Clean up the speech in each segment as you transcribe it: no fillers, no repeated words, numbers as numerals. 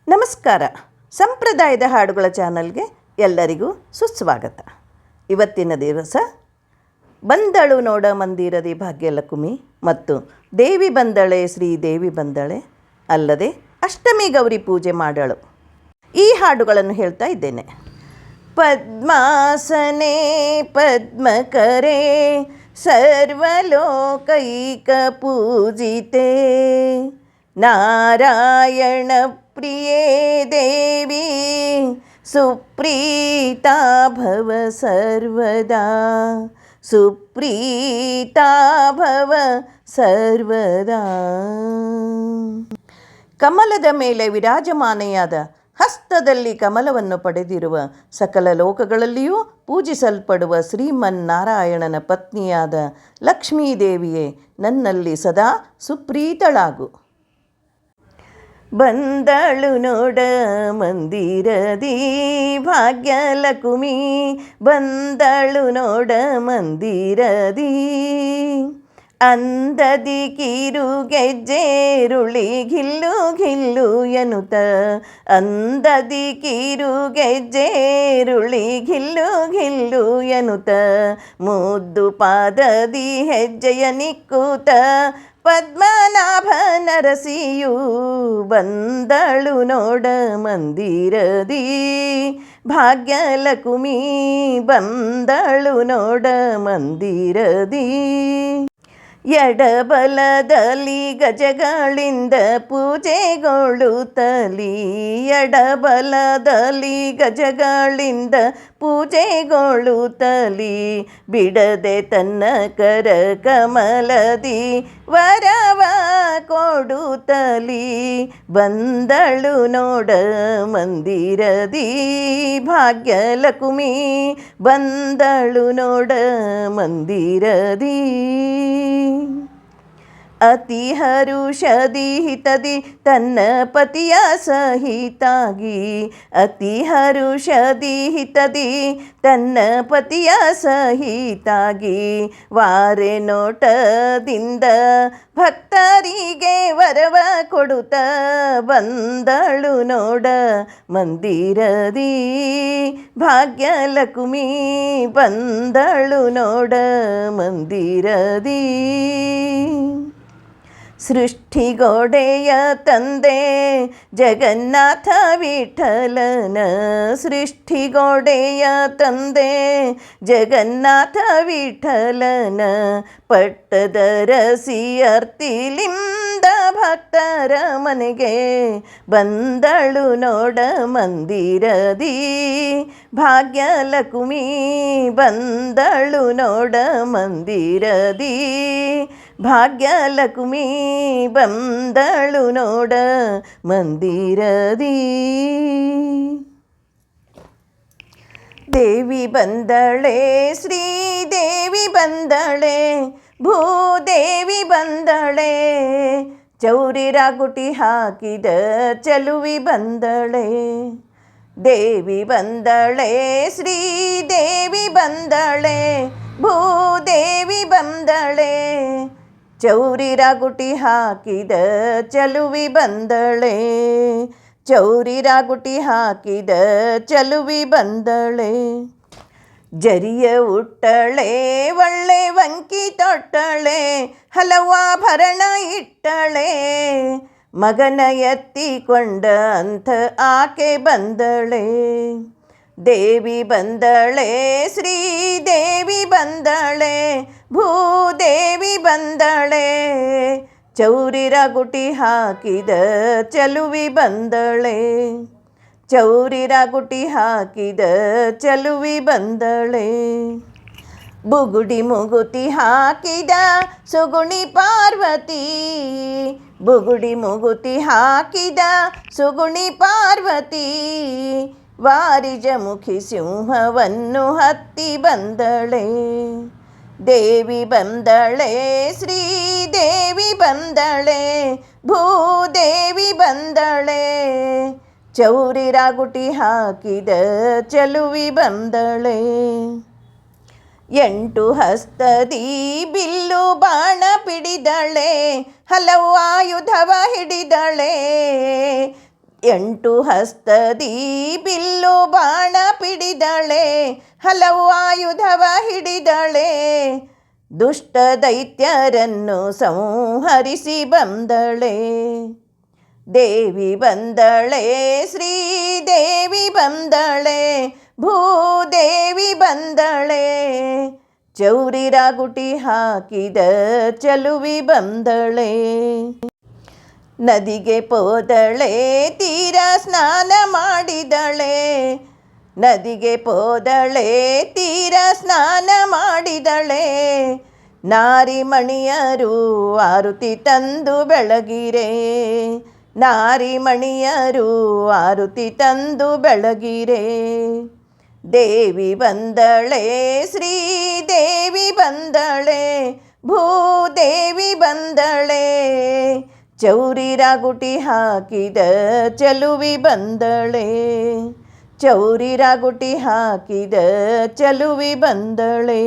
ನಮಸ್ಕಾರ. ಸಂಪ್ರದಾಯದ ಹಾಡುಗಳ ಚಾನಲ್ಗೆ ಎಲ್ಲರಿಗೂ ಸುಸ್ವಾಗತ. ಇವತ್ತಿನ ದಿವಸ ಬಂದಳು ನೋಡ ಮಂದಿರದಿ ಭಾಗ್ಯಲಕ್ಷ್ಮಿ ಮತ್ತು ದೇವಿ ಬಂದಳೆ ಶ್ರೀದೇವಿ ಬಂದಳೆ ಅಲ್ಲದೆ ಅಷ್ಟಮಿ ಗೌರಿ ಪೂಜೆ ಮಾಡಳು. ಈ ಹಾಡುಗಳನ್ನು ಹೇಳ್ತಾ ಇದ್ದೇನೆ. ಪದ್ಮಾಸನೆ ಪದ್ಮಕರೆ ಸರ್ವಲೋಕೈಕ ಪೂಜಿತೆ ನಾರಾಯಣ ಪ್ರಿಯೇ ದೇವಿ ಸುಪ್ರೀತಾ ಭವ ಸರ್ವದಾ ಸುಪ್ರೀತಾ ಭವ ಸರ್ವದಾ. ಕಮಲದ ಮೇಲೆ ವಿರಾಜಮಾನೆಯಾದ ಹಸ್ತದಲ್ಲಿ ಕಮಲವನ್ನು ಪಡೆದಿರುವ ಸಕಲ ಲೋಕಗಳಲ್ಲಿಯೂ ಪೂಜಿಸಲ್ಪಡುವ ಶ್ರೀಮನ್ನಾರಾಯಣನ ಪತ್ನಿಯಾದ ಲಕ್ಷ್ಮೀದೇವಿಯೇ ನನ್ನಲ್ಲಿ ಸದಾ ಸುಪ್ರೀತಳಾಗು. ಬಂದಳು ನೋಡ ಮಂದಿರದಿ ಭಾಗ್ಯಲಕ್ಷ್ಮಿ ಬಂದಳು ನೋಡ ಮಂದಿರದಿ ಅಂದದಿ ಕಿರು ಗೆಜ್ಜೆರುಳಿ ಘಿಲ್ಲು ಘಿಲ್ಲು ಎನ್ನುತ್ತ ಅಂದದಿ ಕಿರು ಗೆಜ್ಜೆರುಳಿ ಘಿಲ್ಲು ಘಿಲ್ಲು ಎನ್ನುತ್ತ ಮುದ್ದು ಪಾದದಿ ಹೆಜ್ಜೆಯ ನಿಕ್ಕುತ್ತ ಪದ್ಮನಾಭ ನರಸಿಯು ಬಂದಳು ನೋಡ ಮಂದಿರದಿ ಭಾಗ್ಯಲಕ್ಷ್ಮಿ ಬಂದಳು ನೋಡ ಮಂದಿರದಿ. ಎಡಬಲದಲ್ಲಿ ಗಜಗಳಿಂದ ಪೂಜೆಗೊಳ್ಳುತ್ತಲಿ ಎಡಬಲದಲ್ಲಿ ಗಜಗಳಿಂದ ಪೂಜೆಗೊಳ್ಳುತ್ತಲಿ ಬಿಡದೆ ತನ್ನ ಕರ ಕಮಲದಿ ವರವ ಕೊಡುತ್ತಲಿ ಬಂದಳು ನೋಡ ಮಂದಿರದಿ ಭಾಗ್ಯಲಕ್ಷ್ಮಿ ಬಂದಳು ನೋಡ ಮಂದಿರದಿ. ಅತಿ ಹರುಷದಿ ಹಿತದಿ ತನ್ನ ಪತಿಯ ಸಹಿತಾಗಿ ಅತಿ ಹರುಷದಿ ಹಿತದಿ ತನ್ನ ಪತಿಯ ಸಹಿತಾಗಿ ವಾರೆ ನೋಟದಿಂದ ಭಕ್ತರಿಗೆ ವರವ ಕೊಡುತ್ತ ಬಂದಳು ನೋಡ ಮಂದಿರದಿ ಭಾಗ್ಯಲಕ್ಷ್ಮಿ ಬಂದಳು ನೋಡ ಮಂದಿರದಿ. ಸೃಷ್ಟಿಗೋಡೆಯ ತಂದೆ ಜಗನ್ನಾಥ ವಿಠಲನ ಸೃಷ್ಟಿಗೋಡೆಯ ತಂದೆ ಜಗನ್ನಾಥ ವಿಠಲನ ಪಟ್ಟದ ರಸಿಯರ್ತಿಲಿಂದ ಭಕ್ತರ ಮನೆಗೆ ಬಂದಳು ನೋಡ ಮಂದಿರದಿ ಭಾಗ್ಯಲಕ್ಷ್ಮಿ ಬಂದಳು ನೋಡ ಮಂದಿರದಿ ಭಾಗ್ಯಲಕ್ಷ್ಮಿ ಬಂದಳು ನೋಡ ಮಂದಿರದಿ. ದೇವಿ ಬಂದಳೆ ಶ್ರೀದೇವಿ ಬಂದಳೆ ಭೂದೇವಿ ಬಂದಳೆ ಚೌರಿ ರಾಗುಟಿ ಹಾಕಿದ ಚಲುವಿ ಬಂದಳೆ ದೇವಿ ಬಂದಳೆ ಶ್ರೀದೇವಿ ಬಂದಳೆ ಭೂದೇವಿ ಬಂದಳೆ ಚೌರಿ ರಾಗುಟಿ ಹಾಕಿದ ಚಲುವಿ ಬಂದಳೆ ಚೌರಿ ರಾಗುಟಿ ಹಾಕಿದ ಚಲುವಿ ಬಂದಳೆ. ಜರಿಯ ಉಟ್ಟಳೆ ಒಳ್ಳೆ ವಂಕಿ ತೊಟ್ಟಳೆ ಹಲವಾಭರಣ ಇಟ್ಟಳೆ ಮಗನ ಎತ್ತಿಕೊಂಡ ಅಂಥ ಆಕೆ ಬಂದಳೆ ದೇವಿ ಬಂದಳೆ ಶ್ರೀದೇವಿ ಬಂದಳೆ ಭೂದೇವಿ ಬಂದಳೆ ಚೌರಿ ರಾಗುಟಿ ಹಾಕಿದ ಚಲುವಿ ಬಂದಳೆ ಚೌರಿ ರಾಗುಟಿ ಹಾಕಿದ ಚಲುವಿ ಬಂದಳೆ. ಬುಗುಡಿ ಮುಗುತಿ ಹಾಕಿದ ಸುಗುಣಿ ಪಾರ್ವತಿ ಬುಗುಡಿ ಮುಗುತಿ ಹಾಕಿದ ಸುಗುಣಿ ಪಾರ್ವತಿ ವಾರಿಜ ಮುಖಿ ಸಿಂಹವನ್ನು ಹತ್ತಿ ಬಂದಳೆ ದೇವಿ ಬಂದಳೆ ಶ್ರೀದೇವಿ ಬಂದಳೆ ಭೂದೇವಿ ಬಂದಳೆ ಚೌರಿ ರಾಗುಟಿ ಹಾಕಿದ ಚಲುವಿ ಬಂದಳೆ. 8 ಹಸ್ತದಿ ಬಿಲ್ಲು ಬಾಣ ಪಿಡಿದಳೆ ಹಲವು ಆಯುಧವ ಹಿಡಿದಳೆ ಎಂಟು ಹಸ್ತದಿ ಬಿಲ್ಲು ಬಾಣ ಪಿಡಿದಳೆ, ಹಲವು ಆಯುಧವ ಹಿಡಿದಳೆ, ದುಷ್ಟ ದೈತ್ಯರನ್ನು ಸಂಹರಿಸಿ ಬಂದಳೆ. ದೇವಿ ಬಂದಳೆ, ಶ್ರೀದೇವಿ ಬಂದಳೆ, ಭೂದೇವಿ ಬಂದಳೆ, ಚೌರಿ ರಾಗುಟಿ ಹಾಕಿದ ಚಲುವಿ ಬಂದಳೆ. ನದಿಗೆ ಪೋದಳೆ, ತೀರ ಸ್ನಾನ ಮಾಡಿದಳೆ, ನದಿಗೆ ಪೋದಳೆ, ತೀರ ಸ್ನಾನ ಮಾಡಿದಳೆ, ನಾರಿಮಣಿಯರು ಆರುತಿ ತಂದು ಬೆಳಗಿರೆ, ನಾರಿಮಣಿಯರು ಆರುತಿ ತಂದು ಬೆಳಗಿರೆ. ದೇವಿ ಬಂದಳೆ, ಶ್ರೀದೇವಿ ಬಂದಳೆ, ಭೂದೇವಿ ಬಂದಳೆ, ಚೌರಿ ರಾಗುಟಿ ಹಾಕಿದ ಚಲುವಿ ಬಂದಳೆ, ಚೌರಿ ರಾಗುಟಿ ಹಾಕಿದ ಚಲುವಿ ಬಂದಳೆ.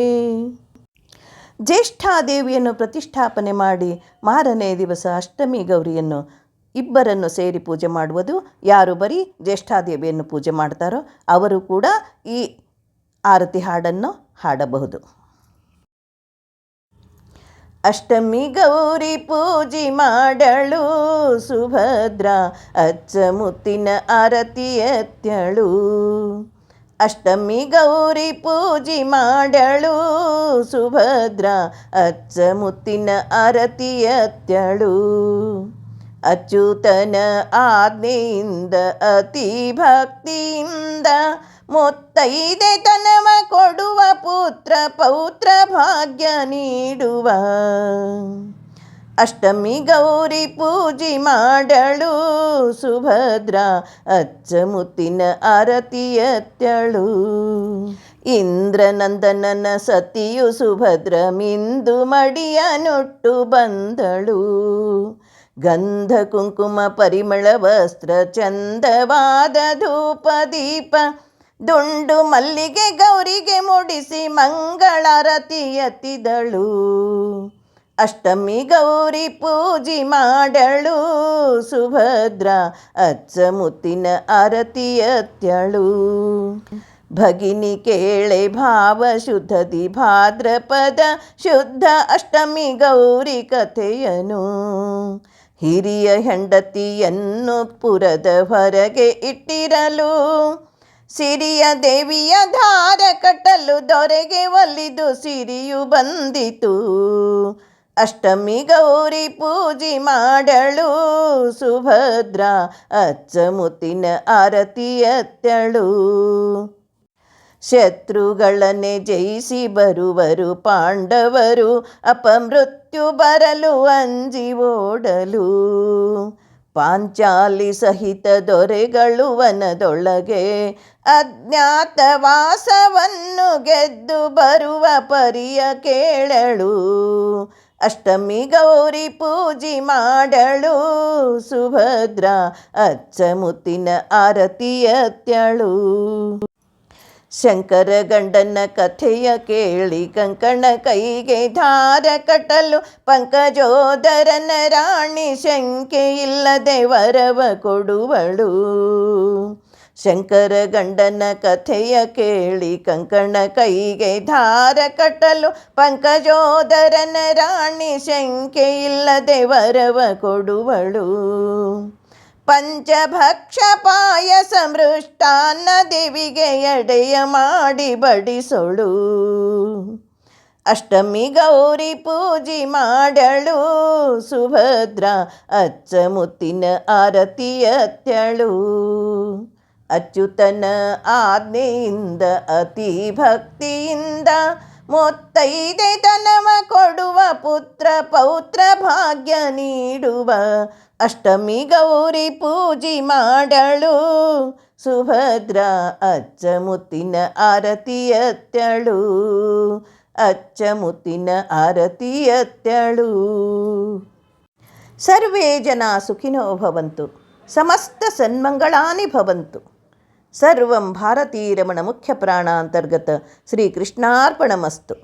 ಜ್ಯೇಷ್ಠಾದೇವಿಯನ್ನು ಪ್ರತಿಷ್ಠಾಪನೆ ಮಾಡಿ ಮಾರನೇ ದಿವಸ ಅಷ್ಟಮಿ ಗೌರಿಯನ್ನು ಇಬ್ಬರನ್ನು ಸೇರಿ ಪೂಜೆ ಮಾಡುವುದು. ಯಾರು ಬರೀ ಜ್ಯೇಷ್ಠಾದೇವಿಯನ್ನು ಪೂಜೆ ಮಾಡ್ತಾರೋ ಅವರು ಕೂಡ ಈ ಆರತಿ ಹಾಡನ್ನು ಹಾಡಬಹುದು. ಅಷ್ಟಮಿ ಗೌರಿ ಪೂಜೆ ಮಾಡಳು ಸುಭದ್ರ, ಅಚ್ಚ ಮುತ್ತಿನ ಆರತಿ ಎತ್ತಳು. ಅಷ್ಟಮಿ ಗೌರಿ ಪೂಜೆ ಮಾಡಳು ಸುಭದ್ರ, ಅಚ್ಚ ಮುತ್ತಿನ ಆರತಿ ಎತ್ತಳು. ಅಚ್ಯುತನ ಆಜ್ಞೆಯಿಂದ ಅತಿ ಭಕ್ತಿಯಿಂದ ಮುತ್ತೈದೆ ತನವ ಕೊಡುವ, ಪುತ್ರ ಪೌತ್ರ ಭಾಗ್ಯ ನೀಡುವ. ಅಷ್ಟಮಿ ಗೌರಿ ಪೂಜೆ ಮಾಡಳು ಸುಭದ್ರ, ಅಚ್ಚ ಮುತ್ತಿನ ಆರತಿ ಎತ್ತಳು. ಇಂದ್ರನಂದನನ ಸತಿಯು ಸುಭದ್ರ ಮಿಂದು ಮಡಿಯ ನುಟ್ಟು ಬಂದಳು. ಗಂಧ ಕುಂಕುಮ ಪರಿಮಳ ವಸ್ತ್ರ ಚಂದವಾದ ಧೂಪ ದೀಪ, ದುಂಡು ಮಲ್ಲಿಗೆ ಗೌರಿಗೆ ಮುಡಿಸಿ ಮಂಗಳಾರತಿ ಎತ್ತಿದಳು. ಅಷ್ಟಮಿ ಗೌರಿ ಪೂಜೆ ಮಾಡಳು ಸುಭದ್ರ, ಅಚ್ಚ ಮುತ್ತಿನ ಆರತಿ ಎತ್ತಳು. ಭಗಿನಿ ಕೇಳೆ ಭಾವ ಶುದ್ಧದಿ ಭಾದ್ರಪದ ಶುದ್ಧ ಅಷ್ಟಮಿ ಗೌರಿ ಕಥೆಯನು. ಹಿರಿಯ ಹೆಂಡತಿಯನ್ನು ಪುರದ ಹೊರಗೆ ಇಟ್ಟಿರಲು, ಸಿರಿಯ ದೇವಿಯ ಧಾರ ಕಟ್ಟಲು ದೊರೆಗೆ ಒಲಿದು ಸಿರಿಯು ಬಂದಿತು. ಅಷ್ಟಮಿ ಗೌರಿ ಪೂಜೆ ಮಾಡಳು ಸುಭದ್ರ, ಅಚ್ಚ ಮುತ್ತಿನ ಆರತಿ ಎತ್ತಳು. ಶತ್ರುಗಳನ್ನೇ ಜಯಿಸಿ ಬರುವರು ಪಾಂಡವರು, ಅಪಮೃತ್ಯು ಬರಲು ಅಂಜಿ ಓಡಲು. ಪಾಂಚಾಲಿ ಸಹಿತ ದೊರೆಗಳು ವನದೊಳಗೆ ಅಜ್ಞಾತವಾಸವನ್ನು ಗೆದ್ದು ಬರುವ ಪರಿಯ ಕೇಳಳು. ಅಷ್ಟಮಿ ಗೌರಿ ಪೂಜೆ ಮಾಡಳು ಸುಭದ್ರ, ಅಚ್ಚ ಮುತ್ತಿನ ಆರತಿ ಎತ್ತಳು. ಶಂಕರ ಗಂಡನ ಕಥೆಯ ಕೇಳಿ ಕಂಕಣ ಕೈಗೆ ಧಾರ ಕಟ್ಟಲು, ಪಂಕಜೋದರನ ರಾಣಿ ಶಂಕೆ ಇಲ್ಲದೆ ವರವ ಕೊಡುವಳು. ಶಂಕರ ಗಂಡನ ಕಥೆಯ ಕೇಳಿ ಕಂಕಣ ಕೈಗೆ ಧಾರ ಕಟ್ಟಲು, ಪಂಕಜೋದರನ ರಾಣಿ ಶಂಕೆ ಇಲ್ಲದೆ ವರವ ಕೊಡುವಳು. ಪಂಚಭಕ್ಷ ಪಾಯಸ ಮೃಷ್ಟಾನ್ನ ದೇವಿಗೆ ಎಡೆಯ ಮಾಡಿ ಬಡಿಸೊಳು. ಅಷ್ಟಮಿ ಗೌರಿ ಪೂಜೆ ಮಾಡಳು ಸುಭದ್ರ, ಅಚ್ಚ ಮುತ್ತಿನ ಆರತಿ ಎತ್ತಳು. ಅಚ್ಯುತನ ಆಜ್ಞೆಯಿಂದ ಅತಿ ಭಕ್ತಿಯಿಂದ ಮುತ್ತೈದೆ ತನವ ಕೊಡುವ, ಪುತ್ರ ಪೌತ್ರ ಭಾಗ್ಯ ನೀಡುವ. ಅಷ್ಟಮಿ ಗೌರಿ ಪೂಜೆ ಮಾಡಳು ಸುಭದ್ರ, ಅಚ್ಚ ಮುತ್ತಿನ ಆರತಿ ಎತ್ತಳು, ಅಚ್ಚ ಮುತ್ತಿನ ಆರತಿ ಎತ್ತಳು. ಸರ್ವೇ ಜನ ಸುಖಿನೋ ಭವಂತು, ಸಮಸ್ತ ಸನ್ಮಂಗಳಾನಿ ಭವಂತು. ಸರ್ವಂ ಭಾರತೀರಮಣ ಮುಖ್ಯ ಪ್ರಾಣಾಂತರ್ಗತ ಶ್ರೀಕೃಷ್ಣಾರ್ಪಣಮಸ್ತು.